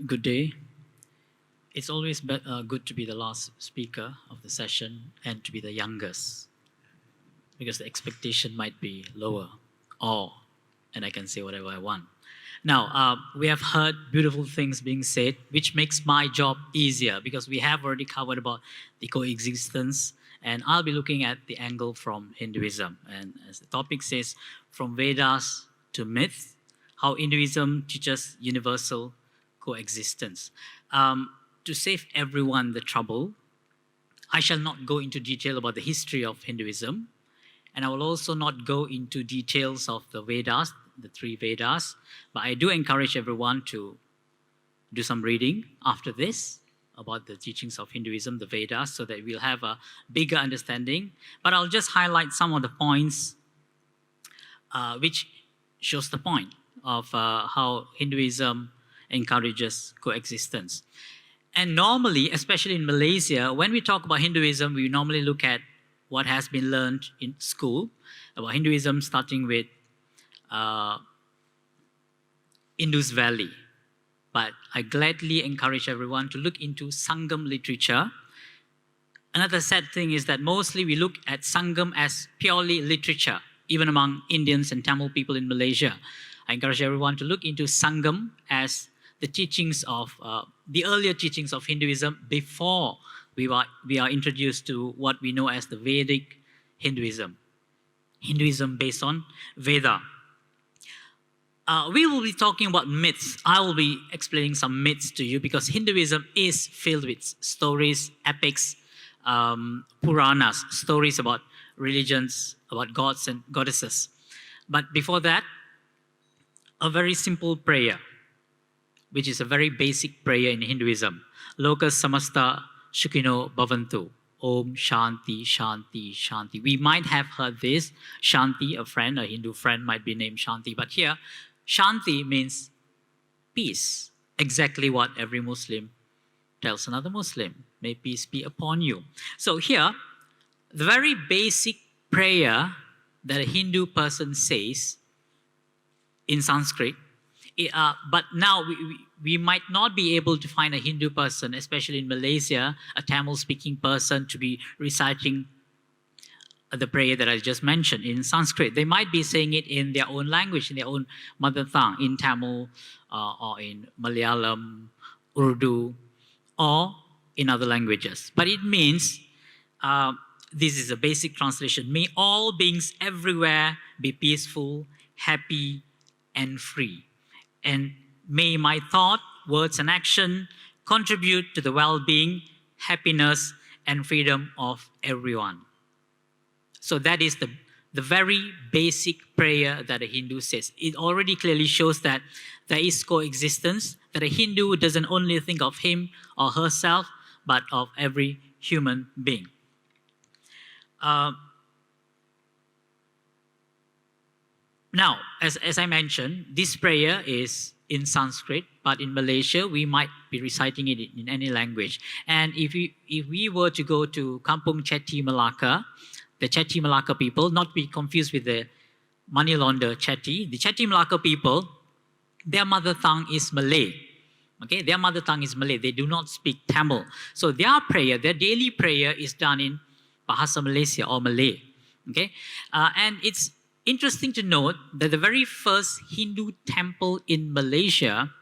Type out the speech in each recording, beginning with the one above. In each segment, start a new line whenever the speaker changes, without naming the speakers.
Good day. It's always good to be the last speaker of the session and to be the youngest because the expectation might be lower and I can say whatever I want. Now, we have heard beautiful things being said, which makes my job easier because we have already covered about the coexistence, and I'll be looking at the angle from Hinduism. And as the topic says, from Vedas to myth, how Hinduism teaches universal coexistence. To save everyone the trouble, I shall not go into detail about the history of Hinduism, and I will also not go into details of the Vedas, the three Vedas, but I do encourage everyone to do some reading after this about the teachings of Hinduism, the Vedas, so that we'll have a bigger understanding. But I'll just highlight some of the points which shows the point of how Hinduism encourages coexistence. And normally, especially in Malaysia, when we talk about Hinduism, we normally look at what has been learned in school about Hinduism, starting with Indus Valley. But I gladly encourage everyone to look into Sangam literature. Another sad thing is that mostly we look at Sangam as purely literature, even among Indians and Tamil people in Malaysia. I encourage everyone to look into Sangam as the teachings of the earlier teachings of Hinduism before we are introduced to what we know as the Vedic Hinduism. Hinduism based on Veda. We will be talking about myths. I will be explaining some myths to you because Hinduism is filled with stories, epics, Puranas, stories about religions, about gods and goddesses. But before that, a very simple prayer, which is a very basic prayer in Hinduism. Loka samasta shukino bhavantu. Om Shanti, Shanti, Shanti. We might have heard this. Shanti, a Hindu friend might be named Shanti. But here, Shanti means peace. Exactly what every Muslim tells another Muslim. May peace be upon you. So here, the very basic prayer that a Hindu person says in Sanskrit, but now we might not be able to find a Hindu person, especially in Malaysia, a Tamil-speaking person, to be reciting the prayer that I just mentioned in Sanskrit. They might be saying it in their own language, in their own mother tongue, in Tamil or in Malayalam, Urdu, or in other languages. But it means, this is a basic translation, may all beings everywhere be peaceful, happy, and free. And may my thought, words, and action contribute to the well-being, happiness, and freedom of everyone. So that is the very basic prayer that a Hindu says. It already clearly shows that there is coexistence, that a Hindu doesn't only think of him or herself, but of every human being. Now, as I mentioned, this prayer is in Sanskrit, but in Malaysia, we might be reciting it in any language. And if we were to go to Kampung Chetty Malacca, the Chetty Malacca people, not to be confused with the money launder Chetty, the Chetty Malacca people, their mother tongue is Malay. Okay, their mother tongue is Malay. They do not speak Tamil. So their prayer, their daily prayer is done in Bahasa Malaysia or Malay. Okay, and it's interesting to note that the very first Hindu temple in Malaysia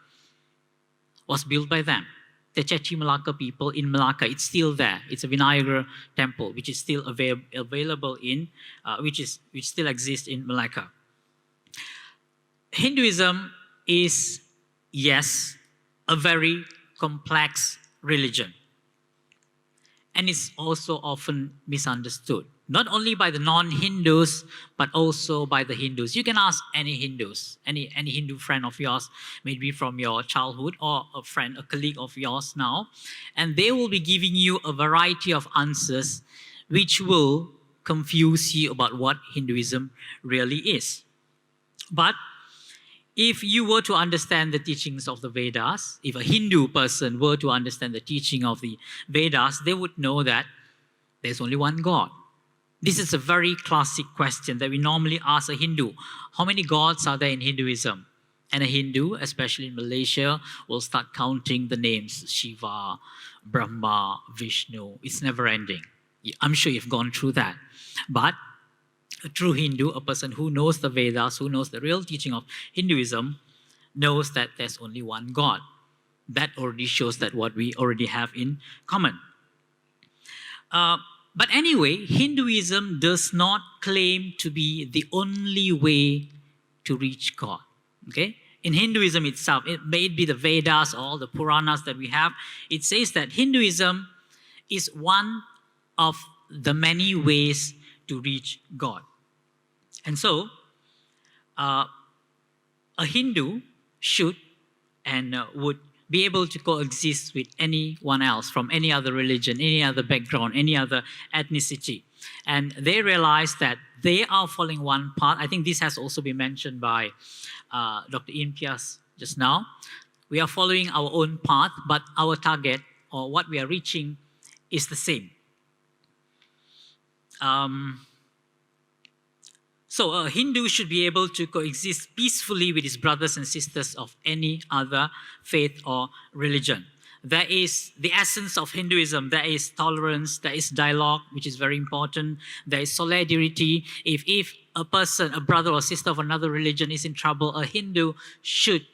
was built by them. The Chetty Malacca people in Malacca, it's still there. It's a Vinayagara temple, which is still available in, which still exists in Malacca. Hinduism is, yes, a very complex religion. And it's also often misunderstood. Not only by the non-Hindus, but also by the Hindus. You can ask any Hindus, any Hindu friend of yours, maybe from your childhood, or a friend, a colleague of yours now, and they will be giving you a variety of answers which will confuse you about what Hinduism really is. But if you were to understand the teachings of the Vedas, if a Hindu person were to understand the teaching of the Vedas, they would know that there's only one God. This is a very classic question that we normally ask a Hindu. How many gods are there in Hinduism? And a Hindu, especially in Malaysia, will start counting the names Shiva, Brahma, Vishnu. It's never ending. I'm sure you've gone through that. But a true Hindu, a person who knows the Vedas, who knows the real teaching of Hinduism, knows that there's only one God. That already shows that what we already have in common. But anyway, Hinduism does not claim to be the only way to reach God. Okay? In Hinduism itself, it may be the Vedas, all the Puranas that we have, it says that Hinduism is one of the many ways to reach God. And so, a Hindu should and would be able to coexist with anyone else from any other religion, any other background, any other ethnicity. And they realize that they are following one path. I think this has also been mentioned by Dr. Ian Pias just now. We are following our own path, but our target or what we are reaching is the same. So a Hindu should be able to coexist peacefully with his brothers and sisters of any other faith or religion. There is the essence of Hinduism. There is tolerance, there is dialogue, which is very important. There is solidarity. If a person, a brother or sister of another religion is in trouble, a Hindu should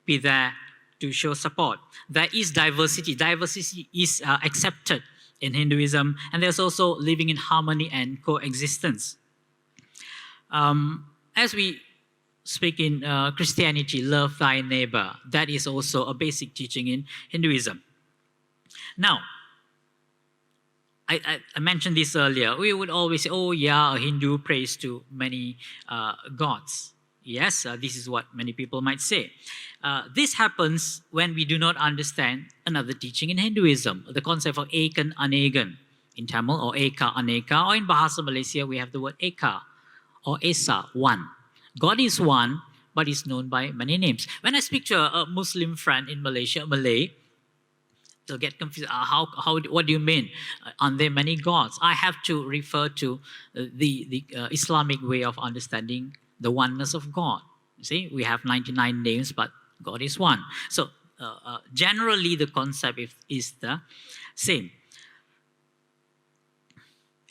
be there to show support. There is diversity. Diversity is accepted in Hinduism. And there's also living in harmony and coexistence. As we speak in Christianity, love thy neighbor, that is also a basic teaching in Hinduism. Now, I mentioned this earlier. We would always say, oh yeah, a Hindu prays to many gods. Yes, this is what many people might say. This happens when we do not understand another teaching in Hinduism, the concept of Ekan Anegan in Tamil, or Eka Aneka, or in Bahasa Malaysia, we have the word Eka, or Esa, one. God is one, but is known by many names. When I speak to a Muslim friend in Malaysia, Malay, they'll get confused. What do you mean? Are there many gods? I have to refer to the Islamic way of understanding the oneness of God. You see, we have 99 names, but God is one. So generally, the concept is the same.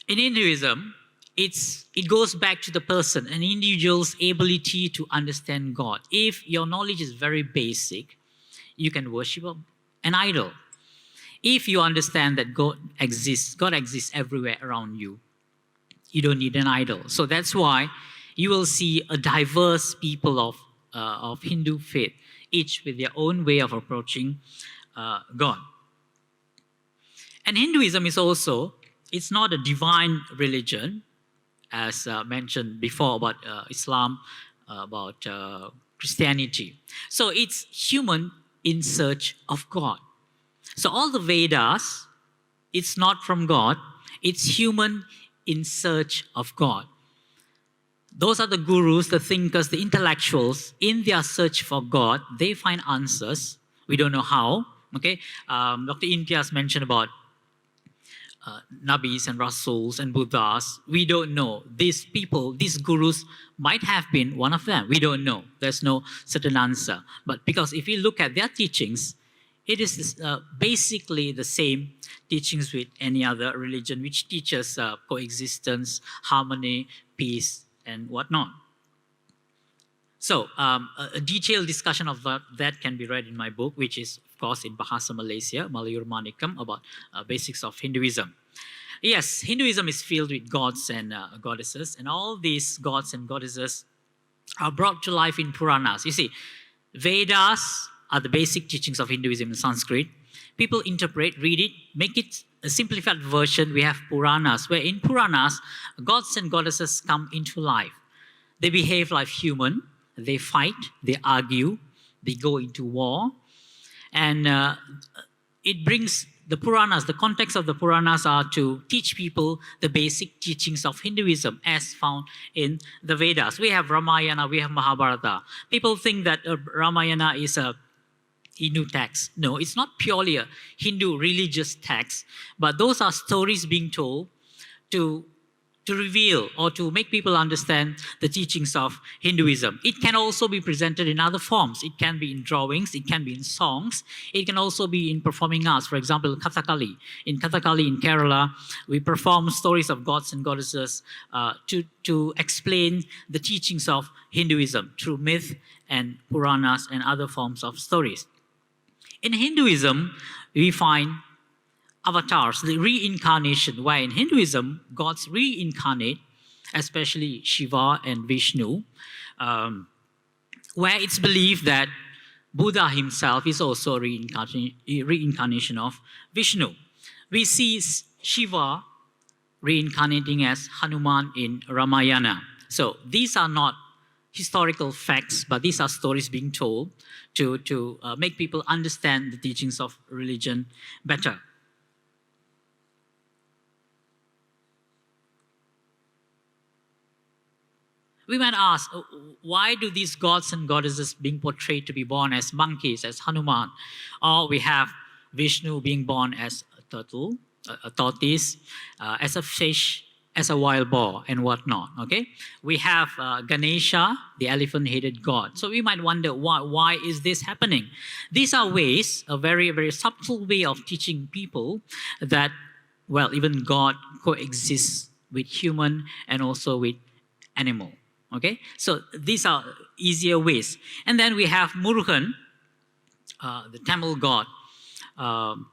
In Hinduism, it goes back to the person, an individual's ability to understand God. If your knowledge is very basic, you can worship an idol. If you understand that God exists everywhere around you, you don't need an idol. So that's why you will see a diverse people of Hindu faith, each with their own way of approaching God. And Hinduism is also, it's not a divine religion, as mentioned before about Islam, about Christianity. So it's human in search of God. So all the Vedas, it's not from God, it's human in search of God. Those are the gurus, the thinkers, the intellectuals. In their search for God, they find answers. We don't know how. Okay, Dr. Imtiaz mentioned about Nabis and Rasuls and Buddhas. We don't know. These people, these gurus might have been one of them. We don't know. There's no certain answer. But because if you look at their teachings, it is basically the same teachings with any other religion, which teaches coexistence, harmony, peace, and whatnot. So a detailed discussion of that can be read in my book, which is, of course, in Bahasa Malaysia, Malayur Manikam, about basics of Hinduism. Yes, Hinduism is filled with gods and goddesses, and all these gods and goddesses are brought to life in Puranas. You see, Vedas are the basic teachings of Hinduism in Sanskrit. People interpret, read it, make it a simplified version. We have Puranas, where in Puranas, gods and goddesses come into life. They behave like human. They fight, they argue, they go into war. And it brings the Puranas, the context of the Puranas are to teach people the basic teachings of Hinduism as found in the Vedas. We have Ramayana, we have Mahabharata. People think that Ramayana is a Hindu text. No, it's not purely a Hindu religious text, but those are stories being told to to reveal or to make people understand the teachings of Hinduism. It can also be presented in other forms. It can be in drawings, it can be in songs, it can also be in performing arts. For example, Kathakali. In Kathakali in Kerala, we perform stories of gods and goddesses to explain the teachings of Hinduism through myth and Puranas and other forms of stories. In Hinduism, we find avatars, the reincarnation, where in Hinduism, gods reincarnate, especially Shiva and Vishnu, where it's believed that Buddha himself is also a reincarnation of Vishnu. We see Shiva reincarnating as Hanuman in Ramayana. So these are not historical facts, but these are stories being told to make people understand the teachings of religion better. We might ask, why do these gods and goddesses being portrayed to be born as monkeys, as Hanuman? Or we have Vishnu being born as a turtle, a tortoise, as a fish, as a wild boar, and whatnot, okay? We have Ganesha, the elephant-headed god. So we might wonder, why is this happening? These are ways, a very, very subtle way of teaching people that, well, even God coexists with human and also with animal. Okay, so these are easier ways. And then we have Murugan, the Tamil god, and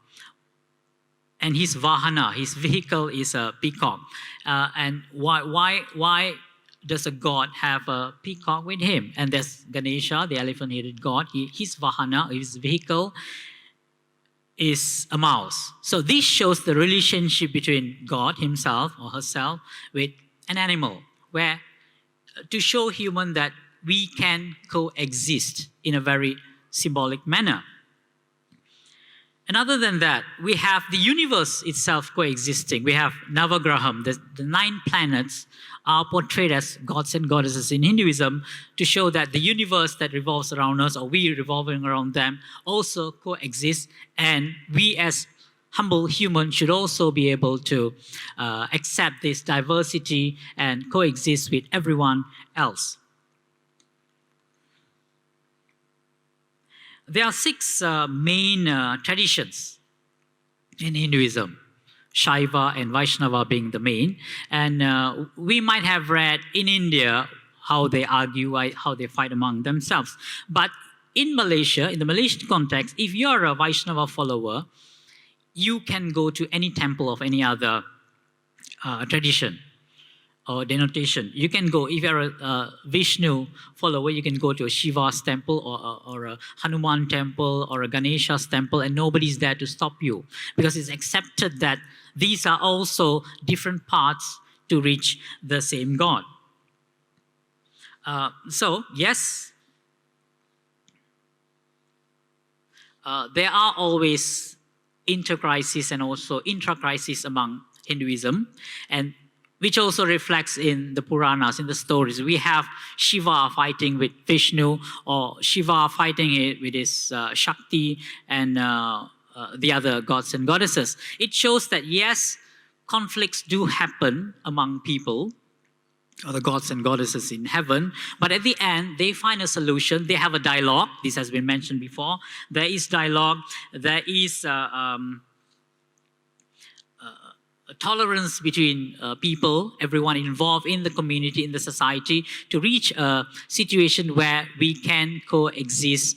his vahana, his vehicle is a peacock. And why does a god have a peacock with him? And there's Ganesha, the elephant-headed god. His vahana, his vehicle, is a mouse. So this shows the relationship between God himself or herself with an animal, where to show human that we can coexist in a very symbolic manner. And other than that, we have the universe itself coexisting. We have Navagraham, the 9 planets are portrayed as gods and goddesses in Hinduism to show that the universe that revolves around us, or we revolving around them, also coexist, and we as humble humans should also be able to accept this diversity and coexist with everyone else. There are 6 main traditions in Hinduism, Shaiva and Vaishnava being the main. And we might have read in India how they argue, how they fight among themselves. But in Malaysia, in the Malaysian context, if you're a Vaishnava follower, you can go to any temple of any other tradition or denotation. You can go, if you're a Vishnu follower, you can go to a Shiva's temple or a Hanuman temple or a Ganesha's temple, and nobody's there to stop you, because it's accepted that these are also different paths to reach the same God. So, yes, there are always inter-crisis and also intra-crisis among Hinduism, and which also reflects in the Puranas, in the stories. We have Shiva fighting with Vishnu, or Shiva fighting with his Shakti and the other gods and goddesses. It shows that, yes, conflicts do happen among people, or the gods and goddesses in heaven, but at the end, they find a solution. They have a dialogue. This has been mentioned before. There is dialogue. There is a tolerance between people, everyone involved in the community, in the society, to reach a situation where we can coexist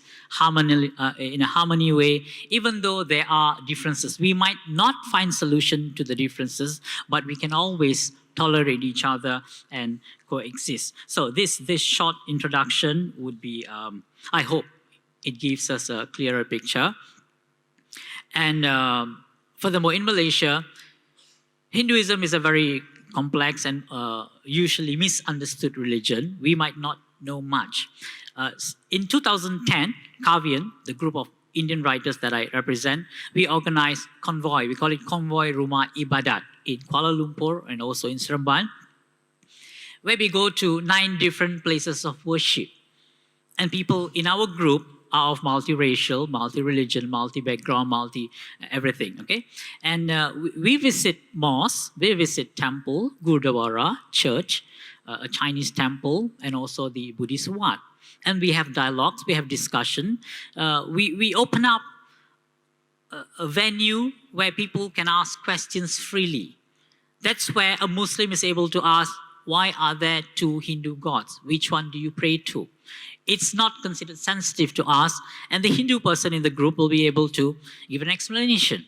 in a harmony way, even though there are differences. We might not find solution to the differences, but we can always tolerate each other and coexist. So this short introduction would be, I hope it gives us a clearer picture. And furthermore, in Malaysia, Hinduism is a very complex and usually misunderstood religion. We might not know much. In 2010, Kavian, the group of Indian writers that I represent, we organized convoy. We call it Convoy Rumah Ibadat in Kuala Lumpur and also in Seremban, where we go to 9 different places of worship. And people in our group are of multiracial, multi-religion, multi-background, multi-everything, okay? And we visit mosque, we visit temple, Gurdwara, church, a Chinese temple, and also the Buddhist Wat. And we have dialogues, we have discussion. We open up a venue where people can ask questions freely. That's where a Muslim is able to ask, why are there two Hindu gods? Which one do you pray to? It's not considered sensitive to ask, and the Hindu person in the group will be able to give an explanation.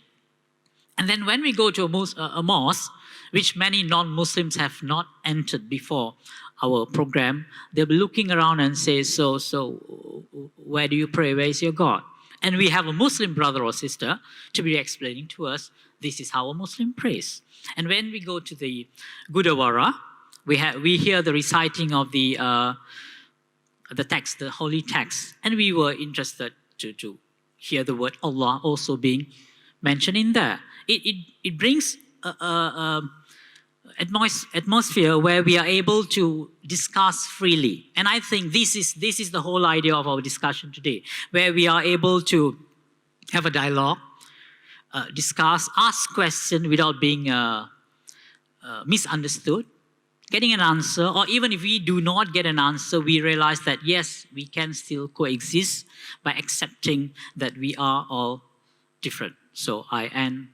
And then when we go to a mosque, which many non-Muslims have not entered before our program, they'll be looking around and say, so where do you pray? Where is your God? And we have a Muslim brother or sister to be explaining to us, this is how a Muslim prays. And when we go to the Gurdwara, we hear the reciting of the text, the holy text, and we were interested to hear the word Allah also being mentioned in there. It brings atmosphere where we are able to discuss freely. And I think this is the whole idea of our discussion today, where we are able to have a dialogue, discuss, ask questions without being misunderstood, getting an answer, or even if we do not get an answer, we realize that yes, we can still coexist by accepting that we are all different. So I end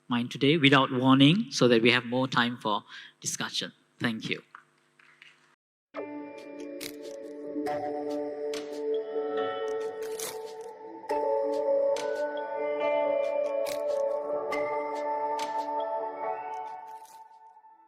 mine today without warning so that we have more time for discussion. Thank you.